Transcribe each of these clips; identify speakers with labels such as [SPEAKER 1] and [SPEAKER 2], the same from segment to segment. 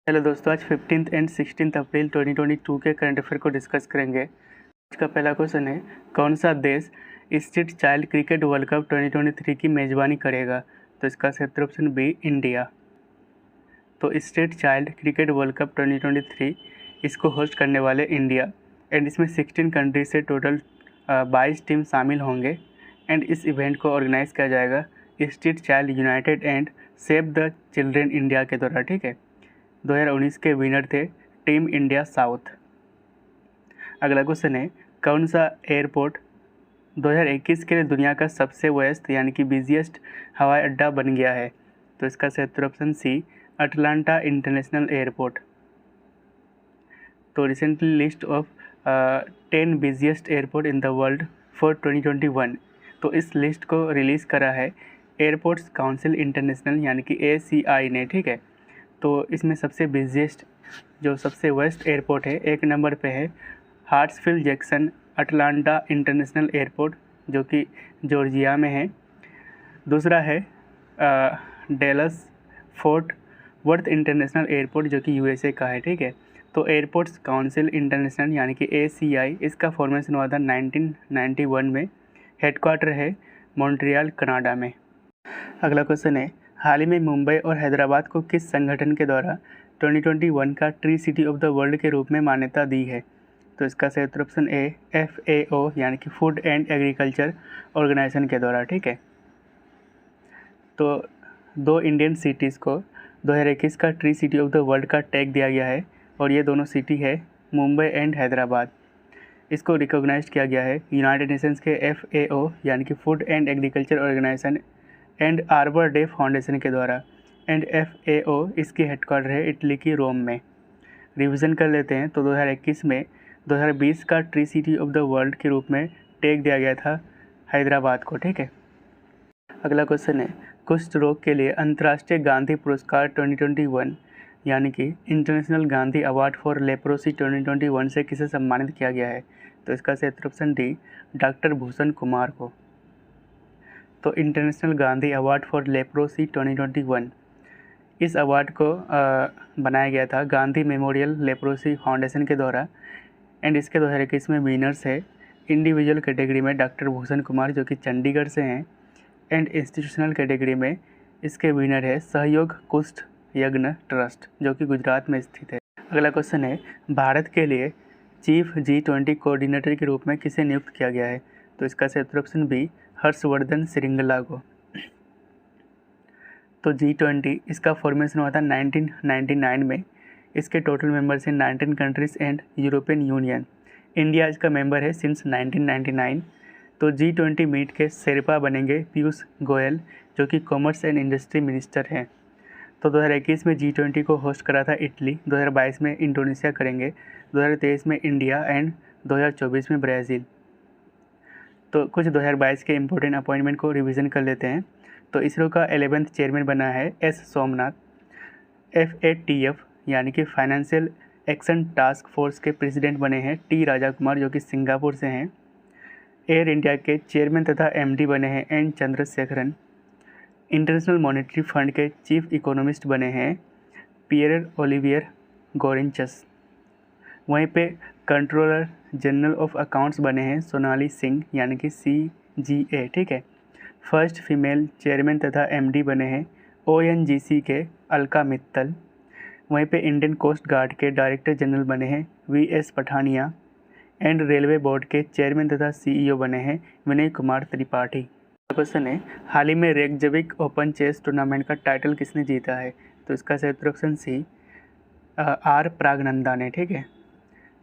[SPEAKER 1] Hello दोस्तों, आज 15 and 16 अप्रैल 2022 के करंट अफेयर को डिस्कस करेंगे। आज का पहला क्वेश्चन है, कौन सा देश street child cricket world cup 2023 की मेज़बानी करेगा? तो इसका सही ऑप्शन बी, इंडिया। तो street child cricket world cup 2023 इसको होस्ट करने वाले इंडिया, एंड इसमें 16 कंट्री से टोटल 22 टीम शामिल होंगे। एंड इस इवेंट को ऑर्गेनाइज किया जाएगा street child United and save the children India के द्वारा। ठीक है, 2019 के विनर थे टीम इंडिया साउथ। अगला क्वेश्चन है, कौन सा एयरपोर्ट 2021 के लिए दुनिया का सबसे व्यस्त यानी कि बिजिएस्ट हवाई अड्डा बन गया है? तो इसका सही option C, Atlanta international airport. तो recently list of 10 busiest airport in the world for 2021, तो इस लिस्ट को रिलीज़ करा है एयरपोर्ट्स काउंसिल इंटरनेशनल यानी कि ACI ने। ठीक है, तो इसमें सबसे बिजिएस्ट जो सबसे वेस्ट एयरपोर्ट है, एक नंबर पे है हार्ट्सफील्ड जैक्सन अटलांटा इंटरनेशनल एयरपोर्ट जो कि जॉर्जिया में है। दूसरा है Dallas fort worth international airport जो कि USA का है। ठीक है, तो एयरपोर्ट्स काउंसिल इंटरनेशनल यानी कि ACI इसका फॉर्मेशन हुआ था 1991 में। हेडक्वार्टर है मॉन्ट्रियल कनाडा में। अगला क्वेश्चन है, हाल ही में मुंबई और हैदराबाद को किस संगठन के द्वारा 2021 का tree city of the world के रूप में मान्यता दी है? तो इसका सही ऑप्शन ए, FAO यानी कि फूड एंड एग्रीकल्चर ऑर्गेनाइजेशन के द्वारा। ठीक है, तो दो इंडियन सिटीज़ को 2021 का tree city of the world का टैग दिया गया है, और ये दोनों सिटी है मुंबई एंड हैदराबाद। इसको रिकॉग्नाइज किया गया है यूनाइटेड नेशंस के FAO यानी कि Food and Agriculture Organization and Arbor Day Foundation के द्वारा। एंड FAO इसकी हेडक्वार्टर है इटली की रोम में। रिवीजन कर लेते हैं, तो 2021 में 2020 का tree city of the world के रूप में टैग दिया गया था हैदराबाद को। ठीक है, अगला क्वेश्चन है, कुष्ठ रोग के लिए अंतर्राष्ट्रीय गांधी पुरस्कार 2021 यानी कि international Gandhi award for leprosy 2021 से किसे सम्मानित किया गया है? तो इसका सही option D, doctor Bhushan Kumar को। तो international Gandhi award for leprosy 2021 इस अवार्ड को बनाया गया था गांधी मेमोरियल लेप्रोसी फाउंडेशन के द्वारा। एंड इसके 2021 में विनर्स है इंडिविजुअल कैटेगरी में डॉक्टर भूषण कुमार जो कि चंडीगढ़ से हैं। एंड इंस्टीट्यूशनल कैटेगरी में इसके विनर है सहयोग कुष्ठ यज्ञ ट्रस्ट जो कि गुजरात में स्थित है। अगला क्वेश्चन है, भारत के लिए चीफ G20 कोऑर्डिनेटर के रूप में किसे नियुक्त किया गया है? तो इसका सही ऑप्शन बी, हर्षवर्धन श्रृंगला को। तो G20 इसका फॉर्मेशन हुआ था 1999 में। इसके टोटल मेंबर्स हैं 19 countries and European union. India इसका मेंबर है सिंस 1999। तो G20 मीट के शेरपा बनेंगे पीयूष गोयल जो कि कॉमर्स एंड इंडस्ट्री मिनिस्टर हैं। तो 2021 में G20 को होस्ट करा था इटली, 2022 में इंडोनेशिया करेंगे, 2023 में इंडिया एंड 2024 में ब्राज़ील। तो कुछ 2022 के इम्पोर्टेंट अपॉइंटमेंट को रिवीजन कर लेते हैं। तो इसरो का 11th चेयरमैन बना है S सोमनाथ। FATF यानी कि फाइनेंशियल एक्शन टास्क फोर्स के प्रेसिडेंट बने हैं T राजा कुमार जो कि सिंगापुर से हैं। एयर इंडिया के चेयरमैन तथा MD बने हैं N Chandrasekaran. International monetary fund के चीफ इकोनॉमिस्ट बने हैं पियर ओलिवियर गोरेंचस। वहीं पे कंट्रोलर जनरल ऑफ अकाउंट्स बने हैं सोनाली सिंह यानी कि CGA। ठीक है, फर्स्ट फीमेल चेयरमैन तथा MD बने हैं ONGC के अलका मित्तल। वहीं पे इंडियन कोस्ट गार्ड के डायरेक्टर जनरल बने हैं VS Pathania. And railway board के चेयरमैन तथा CEO बने हैं विनय कुमार त्रिपाठी। क्वेश्चन है, हाल ही में रेकजविक ओपन चेस टूर्नामेंट का टाइटल किसने जीता है? तो इसका सही ऑप्शन सी, R प्रागनंदा ने। ठीक है,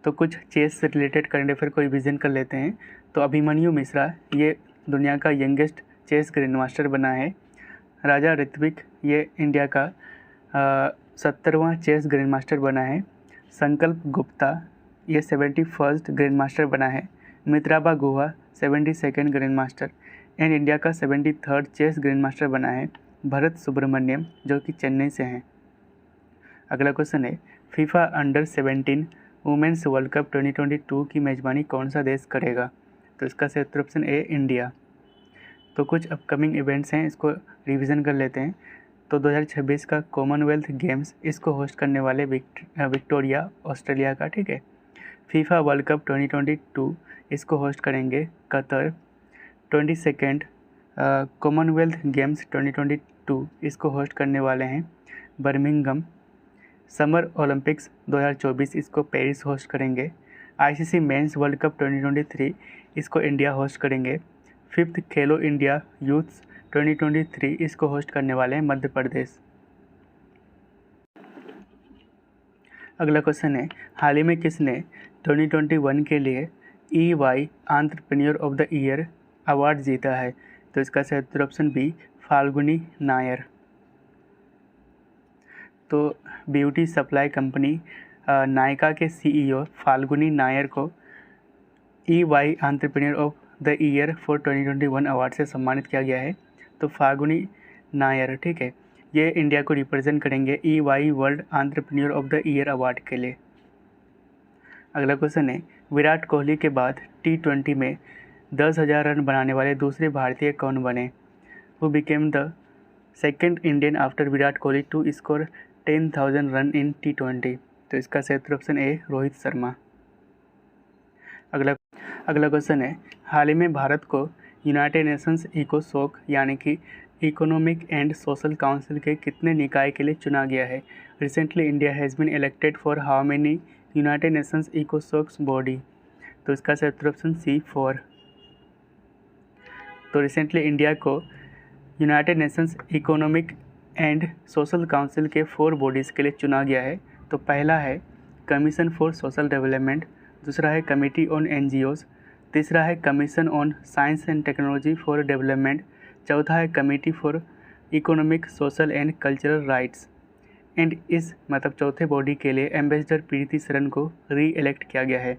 [SPEAKER 1] तो कुछ चेस से रिलेटेड करंट अफेयर को रिविजन कर लेते हैं। तो अभिमन्यु मिश्रा ये दुनिया का यंगेस्ट चेस ग्रैंड मास्टर बना है। राजा ऋत्विक ये इंडिया का 70वां चेस ग्रैंड मास्टर बना है। संकल्प गुप्ता ये 71st ग्रैंड मास्टर बना है। मित्राबा गुहा 72nd grand master and India का 73rd चेस ग्रैंड मास्टर बना है भरत सुब्रमण्यम जो कि चेन्नई से हैं। अगला क्वेश्चन है, FIFA अंडर-17 वुमेन्स वर्ल्ड कप 2022 की मेज़बानी कौन सा देश करेगा? तो इसका सही ऑप्शन ए, इंडिया। तो कुछ अपकमिंग इवेंट्स हैं, इसको रिवीजन कर लेते हैं। तो 2026 का कॉमनवेल्थ गेम्स इसको होस्ट करने वाले विक्टोरिया ऑस्ट्रेलिया का, ठीक है। फीफा वर्ल्ड कप 2022 इसको होस्ट करेंगे कतर। 22nd कॉमनवेल्थ गेम्स 2022 इसको होस्ट करने वाले हैं बर्मिंघम। समर ओलंपिक्स 2024 इसको पेरिस होस्ट करेंगे। आईसीसी मेंस वर्ल्ड कप 2023 इसको इंडिया होस्ट करेंगे। 5th खेलो इंडिया यूथ्स 2023 इसको होस्ट करने वाले हैं मध्य प्रदेश। अगला क्वेश्चन है, हाल ही में किसने 2021 के लिए EY entrepreneur of the year award जीता है? तो इसका सही उत्तर ऑप्शन बी, फाल्गुनी नायर। तो ब्यूटी सप्लाई कंपनी नायका के CEO फाल्गुनी नायर को EY entrepreneur of the year for 2021 award से सम्मानित किया गया है। तो फाल्गुनी नायर, ठीक है, ये इंडिया को रिप्रेजेंट करेंगे EY world entrepreneur of the year award के लिए। अगला क्वेश्चन है, विराट कोहली के बाद T20 में 10,000 रन बनाने वाले दूसरे भारतीय कौन बने? Who became the second Indian after Virat Kohli to score 10,000 run in T20? तो इसका सही उत्तर ऑप्शन ए, रोहित शर्मा। अगला क्वेश्चन है, हाल ही में भारत को यूनाइटेड नेशंस इकोसोक यानी कि इकोनॉमिक एंड सोशल काउंसिल के कितने निकाय के लिए चुना गया है? Recently India has been elected for how many United Nations ECOSOCs body? तो इसका सही उत्तर ऑप्शन सी, 4। तो रिसेंटली इंडिया को United Nations economic and social council के 4 बॉडीज़ के लिए चुना गया है। तो पहला है कमीशन फॉर सोशल डेवलपमेंट, दूसरा है कमिटी ऑन NGOs, तीसरा है commission on science and technology for development, चौथा है committee for economic social and cultural rights. And इस चौथे बॉडी के लिए एम्बेसडर प्रीति सरन को री इलेक्ट किया गया है।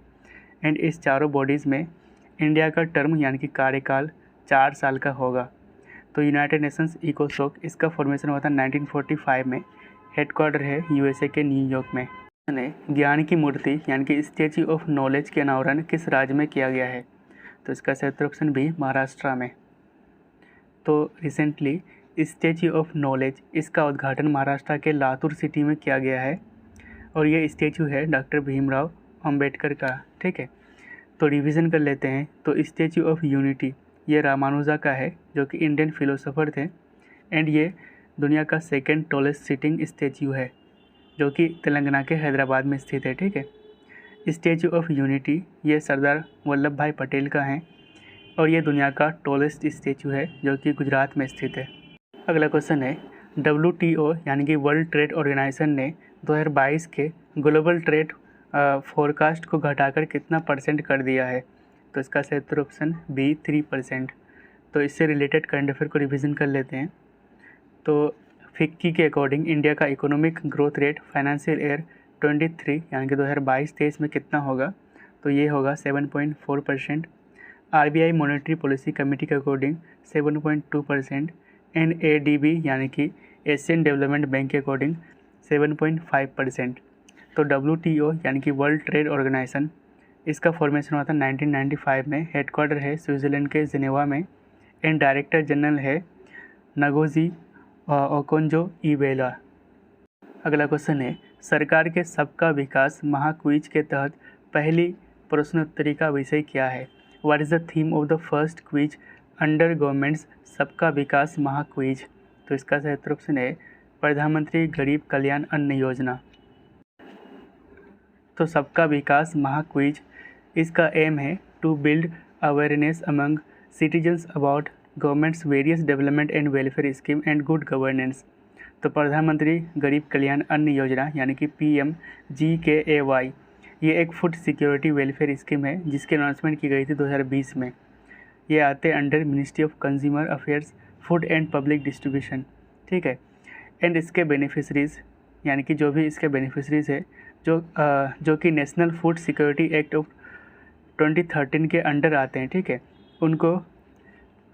[SPEAKER 1] एंड इस चारों बॉडीज़ में इंडिया का टर्म यानी कि कार्यकाल 4 साल का होगा। तो यूनाइटेड नेशंस इकोसोक इसका फॉर्मेशन हुआ था 1945 में। हेडक्वार्टर है USA के न्यूयॉर्क में। ज्ञान की मूर्ति यानी कि स्टैच्यू ऑफ नॉलेज के अनावरण किस राज्य में किया गया है? तो इसका सही उत्तर ऑप्शन बी, महाराष्ट्र में। तो रिसेंटली स्टैच्यू ऑफ नॉलेज इसका उद्घाटन महाराष्ट्र के लातूर सिटी में किया गया है और ये स्टैच्यू है डॉक्टर भीमराव अंबेडकर का, ठीक है। तो रिवीजन कर लेते हैं। तो स्टैच्यू ऑफ यूनिटी ये रामानुजा का है जो कि इंडियन फिलोसोफर थे। एंड ये दुनिया का सेकेंड टॉलेस्ट सिटिंग स्टैच्यू है जो कि तेलंगाना के हैदराबाद में स्थित है, ठीक है। स्टैच्यू ऑफ यूनिटी ये सरदार वल्लभ भाई पटेल का है और ये दुनिया का टॉलेस्ट स्टैच्यू है जो कि गुजरात में स्थित है। अगला क्वेश्चन है, WTO यानी कि वर्ल्ड ट्रेड ऑर्गेनाइजेशन ने 2022 के ग्लोबल ट्रेड फोरकास्ट को घटाकर कितना % कर दिया है? तो इसका सही उत्तर ऑप्शन बी, 3%। तो इससे रिलेटेड करंट अफेयर को रिवीजन कर लेते हैं। तो फिक्की के अकॉर्डिंग इंडिया का economic growth rate financial year 23 यानी कि 2022-23 में कितना होगा? तो ये होगा 7.4%। RBI मॉनेटरी पॉलिसी कमेटी के अकॉर्डिंग 7.2%। NADB यानी कि एशियन डेवलपमेंट बैंक के अकॉर्डिंग 7.5%। तो WTO यानी कि वर्ल्ड ट्रेड ऑर्गेनाइजेशन इसका फॉर्मेशन हुआ था 1995 में। हेडक्वार्टर है स्विट्ज़रलैंड के जिनेवा में। एंड डायरेक्टर जनरल है नगोजी ओकोंजो-इवेला। अगला क्वेश्चन है, सरकार के सबका विकास महाक्विज के तहत पहली प्रश्नोत्तरी का विषय क्या है? What is the theme of the first quiz under governments सबका विकास महाक्विज? तो इसका सही उत्तर ऑप्शन है प्रधानमंत्री गरीब कल्याण अन्न योजना। तो सबका विकास महाक्विज इसका एम है to build awareness among citizens about government's various development and welfare scheme and good governance. तो प्रधानमंत्री गरीब कल्याण अन्न योजना यानी कि PMGKAY ये एक फूड सिक्योरिटी वेलफेयर स्कीम है जिसकी अनाउंसमेंट की गई थी 2020 में। ये आते under ministry of consumer affairs, food and public distribution, ठीक है। एंड इसके बेनिफिशरीज़ यानी कि जो भी इसके बेनिफिशरीज़ है जो कि national food security act of 2013 के अंडर आते हैं, ठीक है, उनको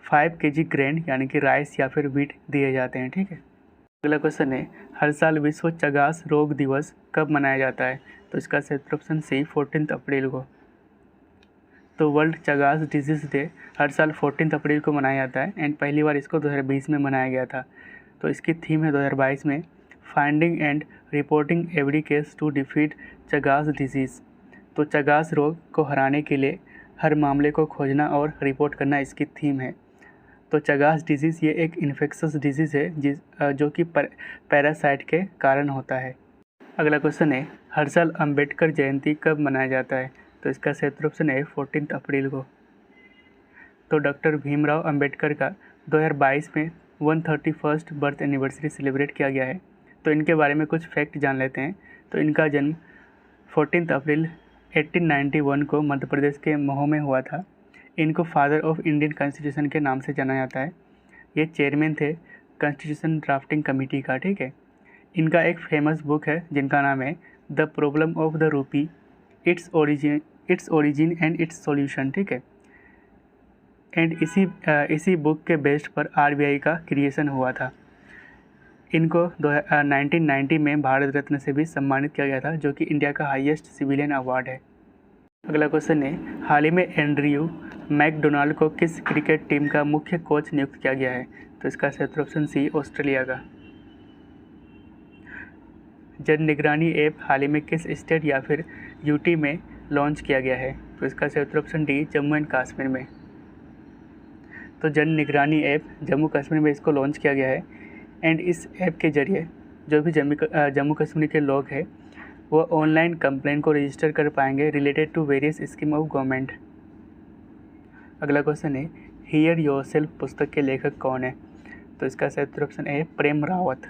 [SPEAKER 1] 5 kg ग्रेन यानी कि राइस या फिर व्हीट दिए जाते हैं, ठीक है। अगला क्वेश्चन है, हर साल विश्व चगास रोग दिवस कब मनाया जाता है? तो इसका सही ऑप्शन सी, 14 अप्रैल को। तो वर्ल्ड चगास डिजीज़ डे हर साल 14 अप्रैल को मनाया जाता है। एंड पहली बार इसको 2020 में मनाया गया था। तो इसकी थीम है 2022 में finding and reporting every case to defeat Chagas disease. तो चगास रोग को हराने के लिए हर मामले को खोजना और रिपोर्ट करना इसकी थीम है। तो चगास डिजीज़ ये एक इन्फेक्शस डिजीज़ है जो कि पैरासाइट के कारण होता है। अगला क्वेश्चन है, हर साल अंबेडकर जयंती कब मनाया जाता है? तो इसका सही ऑप्शन है 14 अप्रैल को। तो डॉक्टर भीमराव अंबेडकर का 2022 में 131st बर्थ एनिवर्सरी सेलिब्रेट किया गया है। तो इनके बारे में कुछ फैक्ट जान लेते हैं। तो इनका जन्म 14 अप्रैल 1891 को मध्य प्रदेश के महो में हुआ था। इनको फादर ऑफ इंडियन कॉन्स्टिट्यूशन के नाम से जाना जाता है। ये चेयरमैन थे कॉन्स्टिट्यूशन ड्राफ्टिंग कमेटी का, ठीक है। इनका एक फेमस बुक है जिनका नाम है the problem of the rupee, its origin and it's solution, ठीक है। एंड इसी बुक के बेस्ड पर आरबीआई का क्रिएशन हुआ था। इनको 1990 में भारत रत्न से भी सम्मानित किया गया था, जो कि इंडिया का हाईएस्ट सिविलियन अवार्ड है। अगला क्वेश्चन है, हाल ही में एंड्रयू मैकडोनाल्ड को किस क्रिकेट टीम का मुख्य कोच नियुक्त किया गया है? तो इसका सही ऑप्शन सी, ऑस्ट्रेलिया का। जन निगरानी ऐप हाल ही में किस स्टेट या फिर यूटी में लॉन्च किया गया है? तो इसका सही option D, Jammu and Kashmir में। तो जन निगरानी ऐप जम्मू कश्मीर में इसको लॉन्च किया गया है। एंड इस ऐप के ज़रिए जो भी जम्मू कश्मीर के लोग हैं वो ऑनलाइन कंप्लेंट को रजिस्टर कर पाएंगे related to various scheme of government. अगला क्वेश्चन है, हियर योरसेल्फ पुस्तक के लेखक कौन है? तो इसका सही ऑप्शन है प्रेम रावत।